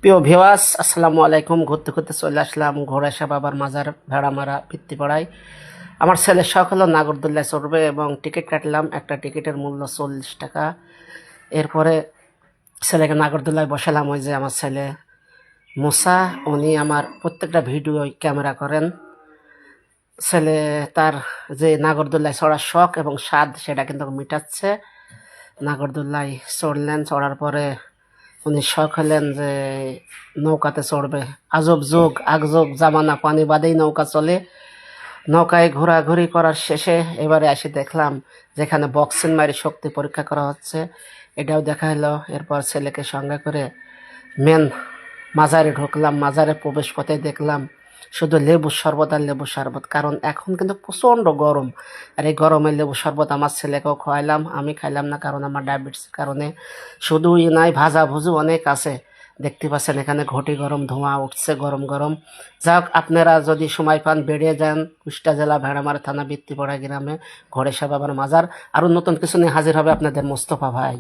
প্রিয় ভিউয়ার্স, আসসালামু আলাইকুম। ঘুরতে ঘুরতে চলে আসলাম ঘোড়াশা বাবার মাজার ভেড়ামারা বৃত্তিপাড়ায়। আমার ছেলের শখ হলো নাগরদোল্লায় চড়বে এবং টিকিট কাটলাম। একটা টিকিটের মূল্য 40 টাকা। এরপরে ছেলেকে নাগরদোল্লায় বসালাম। ওই যে আমার ছেলে মুসা, উনি আমার প্রত্যেকটা ভিডিও ক্যামেরা করেন। ছেলে তার যে নাগরদোল্লায় চড়ার শখ এবং স্বাদ সেটা কিন্তু মেটাচ্ছে। নাগরদোল্লায় চড়লেন, চড়ার পরে উনি শখ হলেন যে নৌকাতে চড়বে। আজব যুগ আগজব জামানা, পানি বাদেই নৌকা চলে। নৌকায় ঘোরাঘুরি করার শেষে এবারে এসে দেখলাম যেখানে বক্সিং মারি শক্তি পরীক্ষা করা হচ্ছে, এটাও দেখা হলো। এরপর ছেলেকে সঙ্গে করে মেন মাজারে ঢুকলাম। মাজারে প্রবেশ পথে দেখলাম শুধু লেবু শরবত আর লেবু শরবত, কারণ এখন কিন্তু প্রচণ্ড গরম। আর এই গরমে লেবু শরবত আমার ছেলেকেও খাওয়াইলাম, আমি খাইলাম না কারণ আমার ডায়াবেটিসের কারণে। শুধু নাই, ভাজা ভুজু অনেক আছে। দেখতে পাচ্ছেন এখানে ঘটি গরম ধোঁয়া উঠছে, গরম গরম। যাক, আপনারা যদি সময় পান বেরিয়ে যান কুষ্টিয়া জেলা ভেড়ামারা থানা বৃত্তিপাড়া গ্রামে ঘোড়েশা বাবার মাজার। আরও নতুন কিছু নিয়ে হাজির হবে আপনাদের মোস্তফা ভাই।